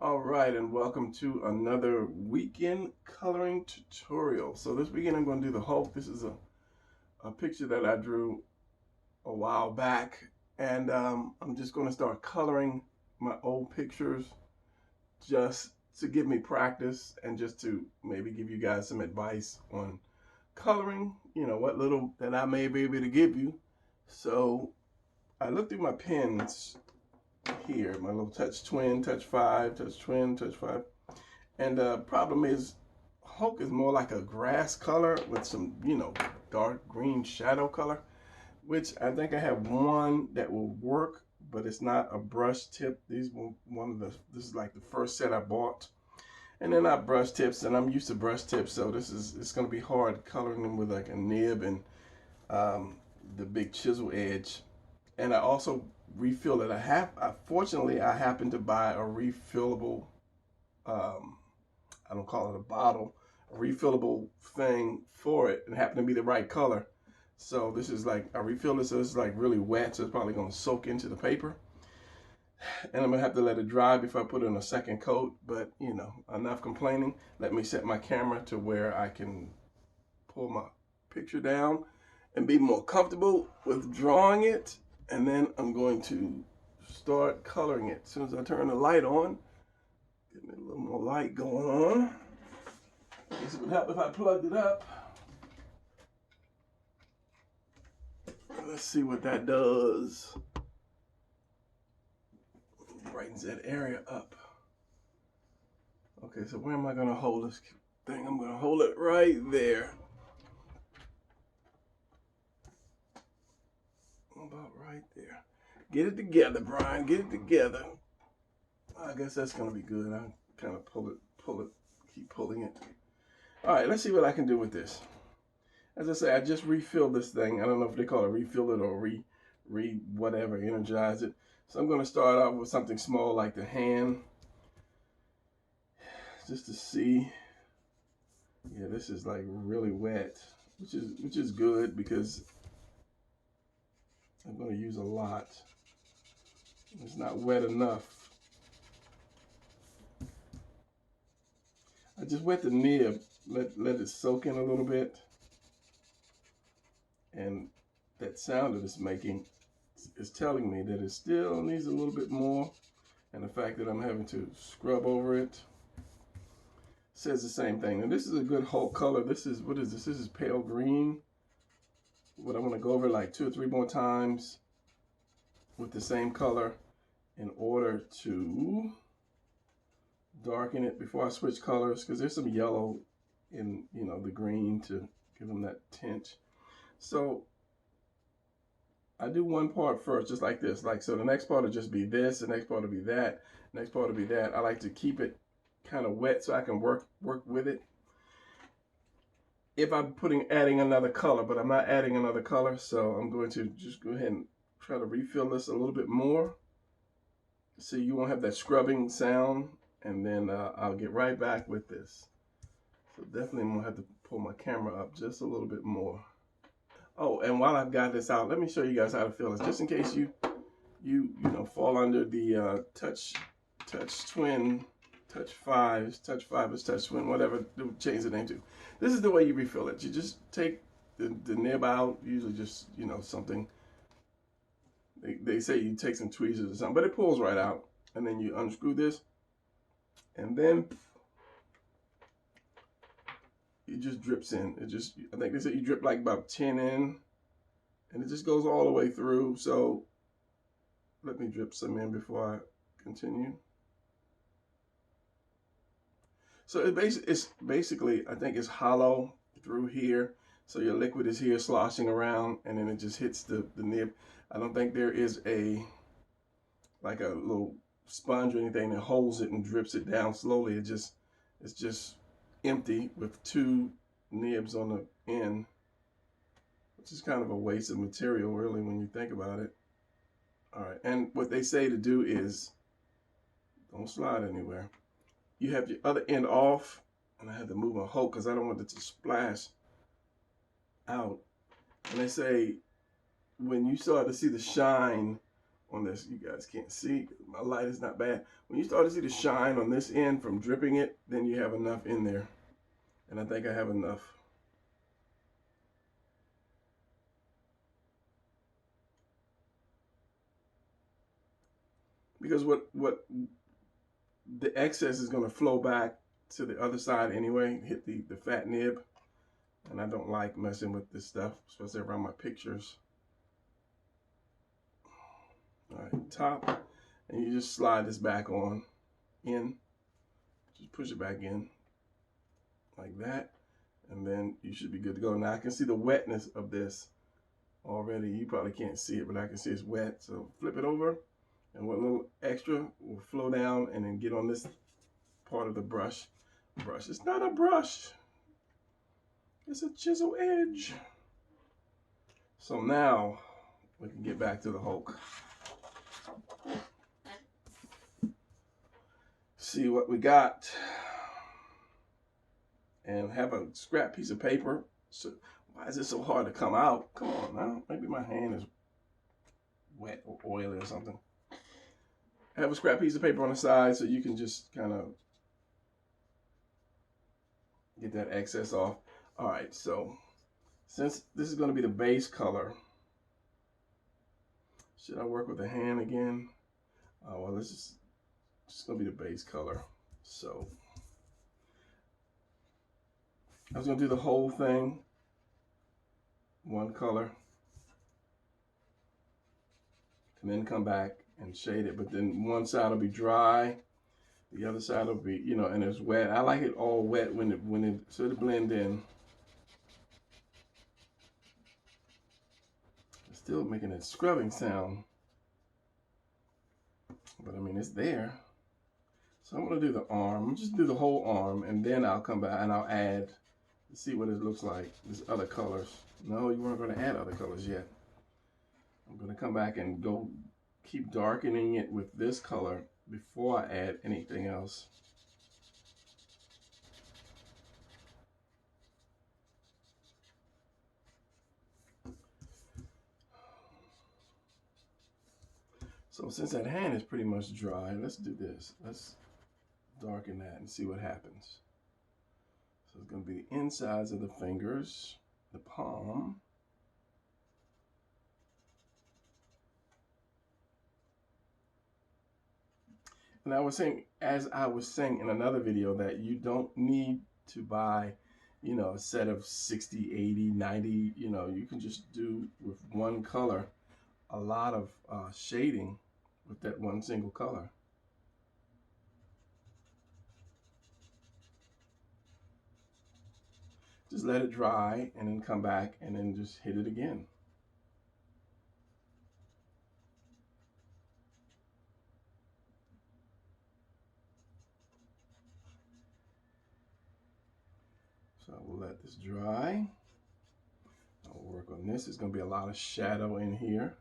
All right, and welcome to another weekend coloring tutorial. So this weekend I'm going to do the Hulk. This is a picture that I drew a while back, and I'm just going to start coloring my old pictures just to give me practice and just to maybe give you guys some advice on coloring, what little that I may be able to give you. So I looked through my pens here, my little touch twin, touch five, touch twin, touch five. And the problem is, Hulk is more like a grass color with some, dark green shadow color, which I think I have one that will work, but it's not a brush tip. This is like the first set I bought. And they're not brush tips, and I'm used to brush tips, so it's going to be hard coloring them with like a nib and the big chisel edge. And I also refill it. Fortunately, I happen to buy a refillable, I don't call it a bottle, a refillable thing for it, and happen to be the right color. So this is like, I refill it, so it's like really wet, so it's probably gonna soak into the paper. And I'm gonna have to let it dry before I put in a second coat, but enough complaining. Let me set my camera to where I can pull my picture down and be more comfortable with drawing it. And then I'm going to start coloring it. As soon as I turn the light on, get me a little more light going on. This would help if I plugged it up. Let's see what that does. Brightens that area up. Okay, so where am I gonna hold this thing? I'm gonna hold it right there. About right there. Get it together, Brian. Get it together. I guess that's gonna be good. I kind of pull it, keep pulling it. All right, let's see what I can do with this. As I say, I just refilled this thing. I don't know if they call it refill it or whatever, energize it. So I'm going to start out with something small like the hand, just to see. Yeah, this is like really wet, which is good because I'm going to use a lot. It's not wet enough. I just wet the nib, let it soak in a little bit. And that sound that it's making is telling me that it still needs a little bit more. And the fact that I'm having to scrub over it says the same thing. And this is a good Hulk color. This is, what is this? This is pale green. But I'm going to go over like 2 or 3 more times with the same color in order to darken it before I switch colors, because there's some yellow in the green to give them that tint. So I do one part first, just like this. So the next part will just be this, the next part will be that, the next part will be that. I like to keep it kind of wet so I can work with it. If I'm adding another color, but I'm not adding another color, so I'm going to just go ahead and try to refill this a little bit more. So you won't have that scrubbing sound, and then I'll get right back with this. So definitely I'm gonna have to pull my camera up just a little bit more. Oh, and while I've got this out, let me show you guys how to fill this, just in case you fall under the touch twin, touch five is touch twin, whatever to change the name to. This is the way you refill it. You just take the nib out, usually just something. They say you take some tweezers or something, but it pulls right out, and then you unscrew this, and then it just drips in. I think they said you drip like about 10 in, and it just goes all the way through. So let me drip some in before I continue. So it's basically, I think it's hollow through here. So your liquid is here sloshing around, and then it just hits the nib. I don't think there is like a little sponge or anything that holds it and drips it down slowly. It's just empty with 2 nibs on the end, which is kind of a waste of material really when you think about it. All right, and what they say to do is don't slide anywhere. You have your other end off, and I had to move my Hulk because I don't want it to splash out. And they say when you start to see the shine on this. You guys can't see. My light is not bad. When you start to see the shine on this end from dripping it, then you have enough in there. And I think I have enough. Because what the excess is going to flow back to the other side anyway, hit the fat nib. And I don't like messing with this stuff, especially around my pictures. All right, top. And you just slide this back on in. Just push it back in like that. And then you should be good to go. Now I can see the wetness of this already. You probably can't see it, but I can see it's wet. So flip it over. And what little extra will flow down and then get on this part of the brush. It's not a brush. It's a chisel edge. So now we can get back to the Hulk. See what we got. And have a scrap piece of paper. So why is it so hard to come out? Come on now. Maybe my hand is wet or oily or something. Have a scrap piece of paper on the side so you can just kind of get that excess off. All right, so since this is going to be the base color, should I work with the hand again? Oh, well, this is just going to be the base color. So I was going to do the whole thing, one color, and then come back and shade it. But then one side will be dry, the other side will be, you know, and it's wet. I like it all wet so it'll blend in. It's still making that scrubbing sound, but I mean, it's there. So I'm gonna do the arm, just do the whole arm, and then I'll come back and I'll add, see what it looks like, these other colors. No, you weren't gonna add other colors yet. I'm gonna come back and go keep darkening it with this color before I add anything else. So since that hand is pretty much dry, let's do this. Let's darken that and see what happens. So it's going to be the insides of the fingers, the palm. And I was saying, as I was saying in another video, that you don't need to buy, you know, a set of 60, 80, 90, you know, you can just do with one color a lot of shading with that one single color. Just let it dry and then come back and then just hit it again. So we'll let this dry. I'll work on this. There's going to be a lot of shadow in here.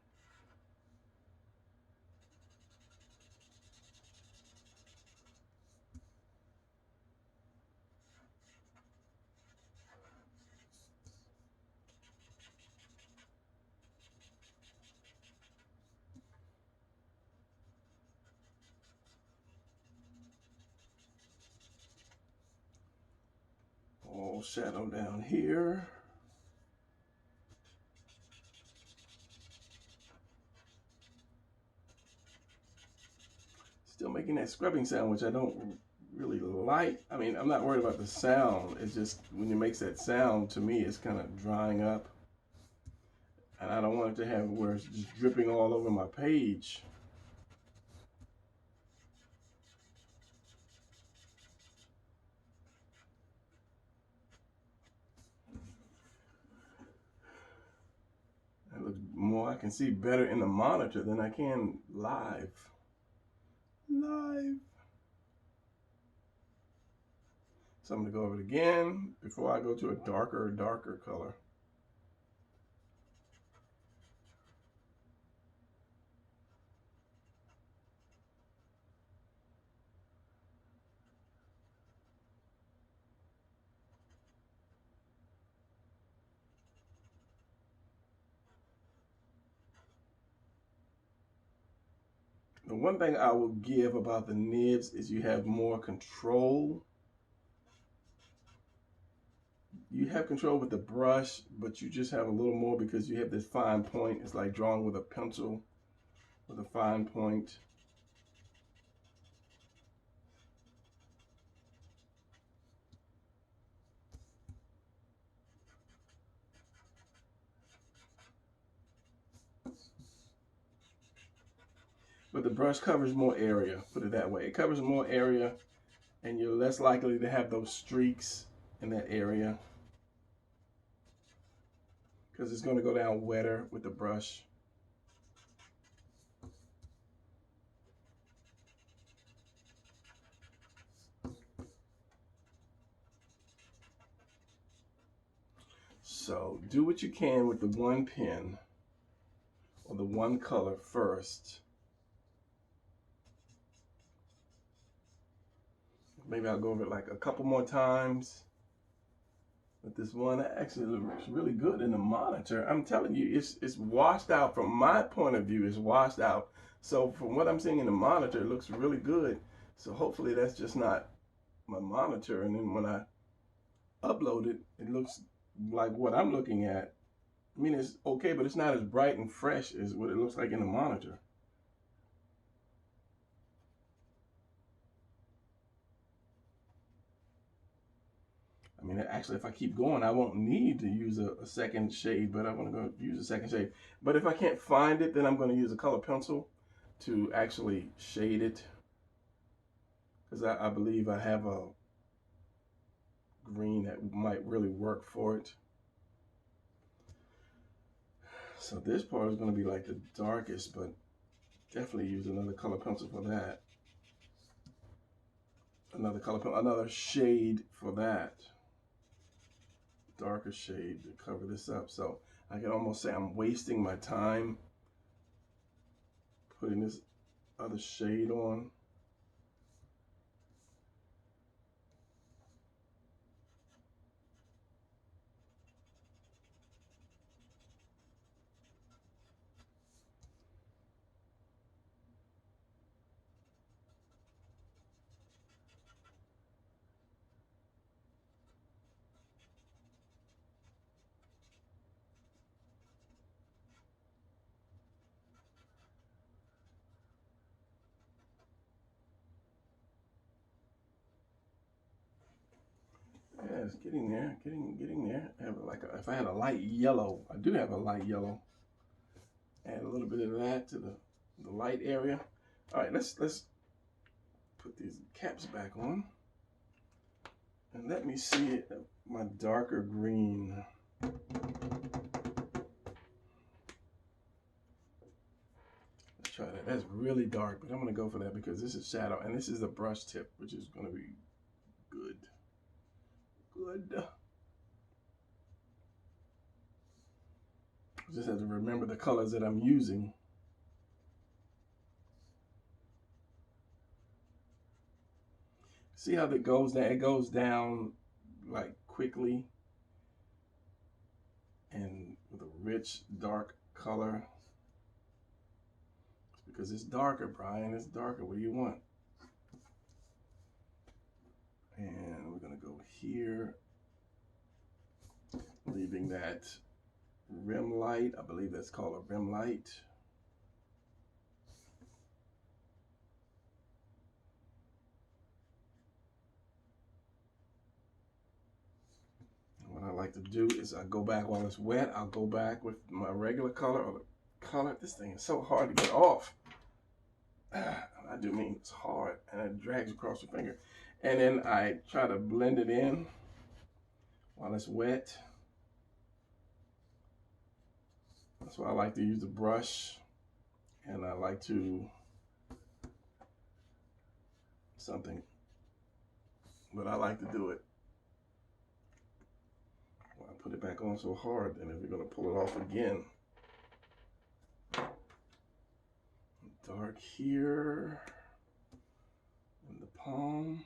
All shadow down here. Still making that scrubbing sound, which I don't really like. I mean, I'm not worried about the sound. It's just when it makes that sound, to me, it's kind of drying up. And I don't want it to have where it's just dripping all over my page. It looks more, I can see better in the monitor than I can live. So I'm going to go over it again before I go to a darker color. The one thing I will give about the nibs is you have more control. You have control with the brush, but you just have a little more because you have this fine point. It's like drawing with a pencil with a fine point. But the brush covers more area, put it that way. It covers more area, and you're less likely to have those streaks in that area because it's going to go down wetter with the brush. So do what you can with the one pen or the one color first. Maybe I'll go over it like a couple more times. But this one actually looks really good in the monitor. I'm telling you, it's washed out. From my point of view, it's washed out. So from what I'm seeing in the monitor, it looks really good. So hopefully that's just not my monitor. And then when I upload it, it looks like what I'm looking at. I mean, it's okay, but it's not as bright and fresh as what it looks like in the monitor. I mean, actually, if I keep going, I won't need to use a second shade, but I'm going to go use a second shade. But if I can't find it, then I'm going to use a color pencil to actually shade it. Because I believe I have a green that might really work for it. So this part is going to be like the darkest, but definitely use another color pencil for that. Another shade for that. Darker shade to cover this up. So I can almost say I'm wasting my time putting this other shade on. Yeah, it's getting there, getting there. I have if I had a light yellow, I do have a light yellow. Add a little bit of that to the light area. All right, let's put these caps back on. And let me see my darker green. Let's try that. That's really dark, but I'm gonna go for that because this is shadow and this is a brush tip, which is gonna be good. Good. Just have to remember the colors that I'm using. See how that goes down? It goes down like quickly and with a rich dark color. Because it's darker, Brian. It's darker. What do you want? And we're gonna go here, leaving that rim light. I believe that's called a rim light. What I like to do is I go back while it's wet. I'll go back with my regular color or the color. This thing is so hard to get off. I do mean it's hard and it drags across your finger. And then I try to blend it in while it's wet. That's why I like to use the brush, and I like to but I like to do it. Well, I put it back on so hard, and if you're gonna pull it off again. Dark here in the palm.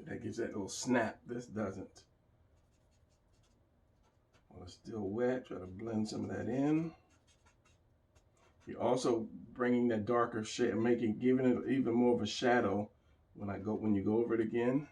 that gives that little snap. This doesn't. Well, it's still wet. Try to blend some of that in. You're also bringing that darker shade, giving it even more of a shadow when you go over it again.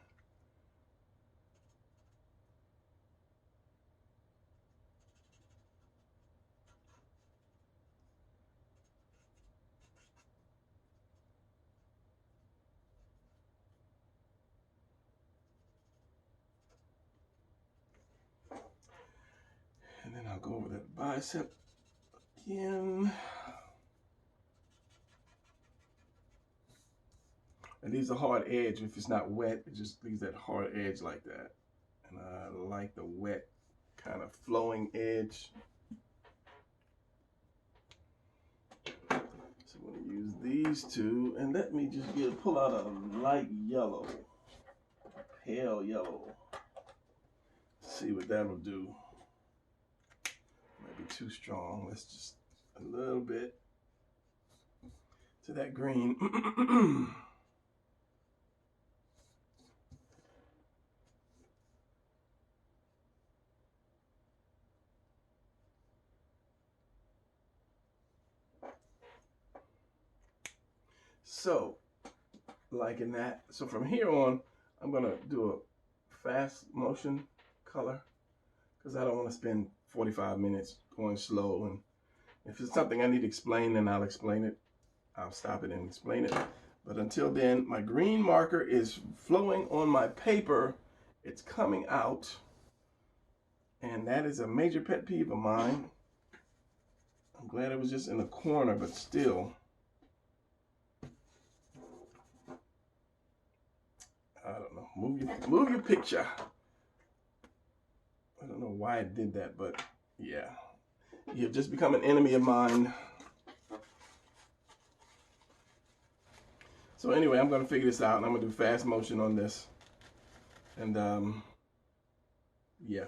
And then I'll go over that bicep again. And leaves a hard edge. If it's not wet, it just leaves that hard edge like that. And I like the wet kind of flowing edge. So I'm going to use these two, and let me just pull out a light yellow, pale yellow. See what that'll do. Might be too strong. Let's just a little bit to that green. So, liking that. So from here on, I'm gonna do a fast motion color because I don't want to spend 45 minutes going slow. And if it's something I need to explain, then I'll explain it. I'll stop it and explain it. But until then, my green marker is flowing on my paper. It's coming out. And that is a major pet peeve of mine. I'm glad it was just in the corner, but still. I don't know. Move your picture. I don't know why I did that, but yeah. You've just become an enemy of mine. So anyway, I'm going to figure this out, and I'm going to do fast motion on this. And yeah.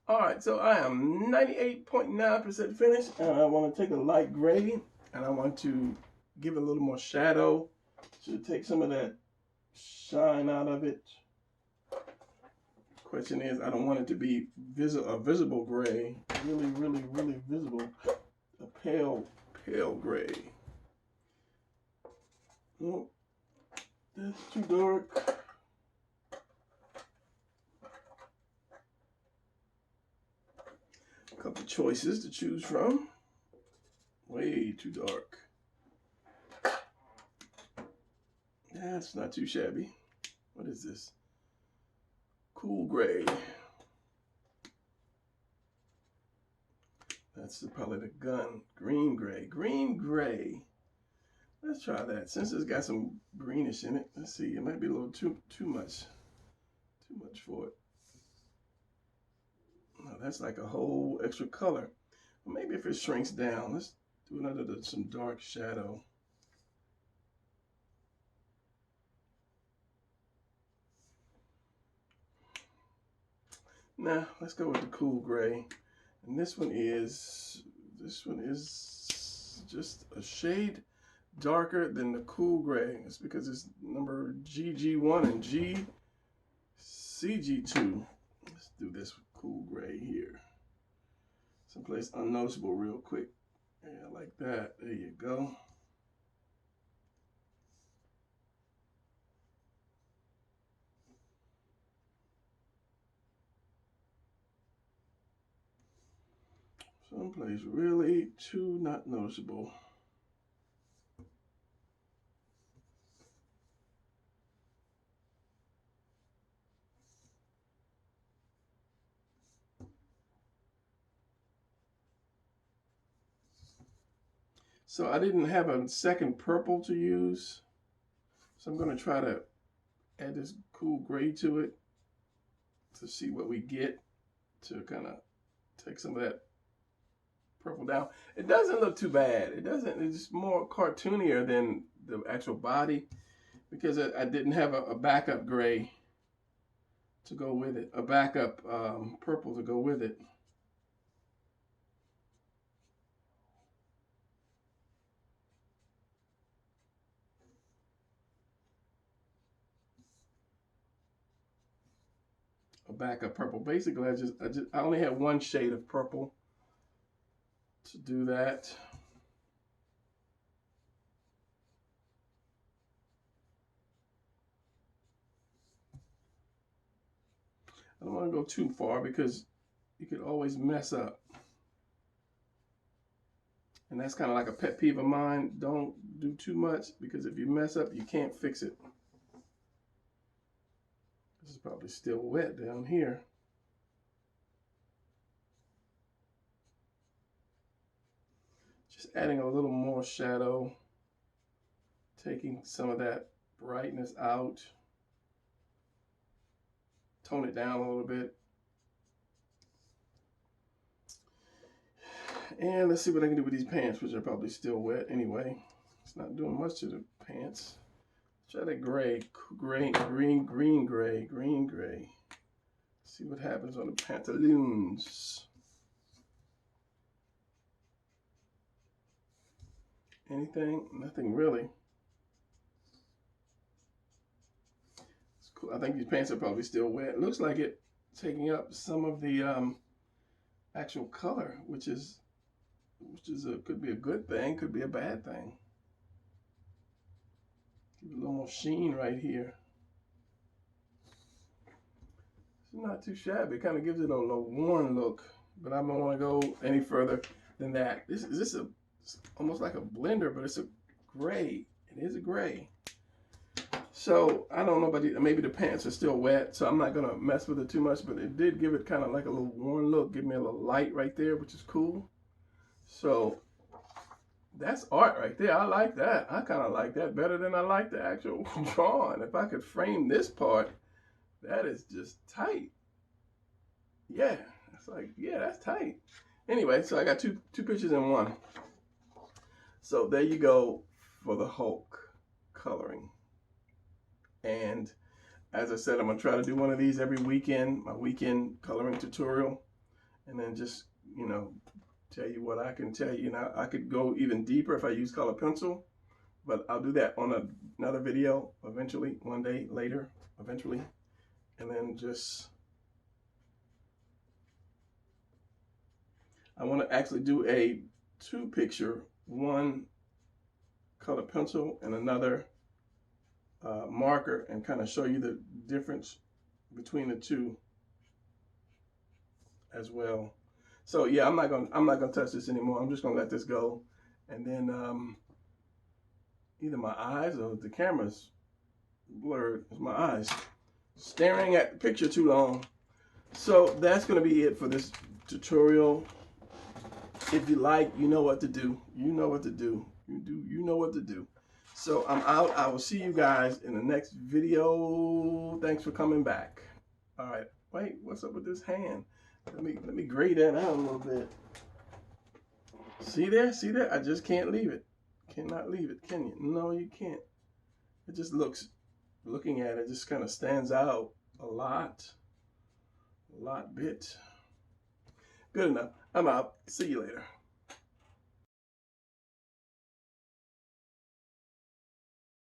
All right, so I am 98.9% finished, and I want to take a light gray, and I want to give it a little more shadow to take some of that shine out of it. Question is, I don't want it to be a visible gray, really visible, a pale gray. Oh, that's too dark. A couple choices to choose from. Way too dark. That's not too shabby. What is this? Cool gray. That's probably the gun. Green gray. Green gray. Let's try that. Since it's got some greenish in it, let's see. It might be a little too much. Too much for it. Oh, that's like a whole extra color. Well, maybe if it shrinks down, let's do it under some dark shadow. Now, let's go with the cool gray. And this one is just a shade darker than the cool gray. It's because it's number GG1 and CG2. Let's do this cool gray here. Someplace unnoticeable real quick. Yeah, like that. There you go. Someplace really too not noticeable. So I didn't have a second purple to use. So I'm going to try to add this cool gray to it to see what we get, to kind of take some of that purple down. It doesn't look too bad. It's more cartoonier than the actual body, because I didn't have a backup gray to go with it, a backup purple to go with it. A backup purple. Basically, I only had one shade of purple to do that. I don't want to go too far because you could always mess up. And that's kind of like a pet peeve of mine. Don't do too much, because if you mess up, you can't fix it. This is probably still wet down here. Just adding a little more shadow, taking some of that brightness out, tone it down a little bit. And let's see what I can do with these pants, which are probably still wet anyway. It's not doing much to the pants. Try that gray, green gray. See what happens on the pantaloons. Anything? Nothing really. It's cool. I think these pants are probably still wet. It looks like it taking up some of the actual color, which could be a good thing, could be a bad thing. Give it a little more sheen right here. It's not too shabby. It kind of gives it a little worn look, but I don't want to go any further than that. This is almost like a blender, but it's a gray. It is a gray. So I don't know, but maybe the pants are still wet, so I'm not gonna mess with it too much, but it did give it kind of like a little worn look, give me a little light right there, which is cool. So That's art right there. I like that. I kind of like that better than I like the actual drawing. If I could frame this part, that is just tight. Yeah, it's like, yeah, that's tight. Anyway, so I got two pictures in one. So there you go for the Hulk coloring. And as I said, I'm gonna try to do one of these every weekend, my weekend coloring tutorial, and then just, you know, tell you what I can tell you. Now I could go even deeper if I use color pencil, but I'll do that on another video eventually, one day later, eventually. And then just, I want to actually do a two picture, one color pencil and another marker, and kind of show you the difference between the two as well. So yeah, I'm not gonna touch this anymore. I'm just gonna let this go, and then either my eyes or the camera's blurred. It's my eyes staring at the picture too long. So that's gonna be it for this tutorial. If you like, you know what to do. You know what to do. You know what to do. So I'm out. I will see you guys in the next video. Thanks for coming back. All right. Wait, what's up with this hand? Let me grade that out a little bit. See there? See there? I just can't leave it. Cannot leave it, can you? No, you can't. It just looks, looking at it, just kind of stands out a lot bit. Good enough. I'm out. See you later.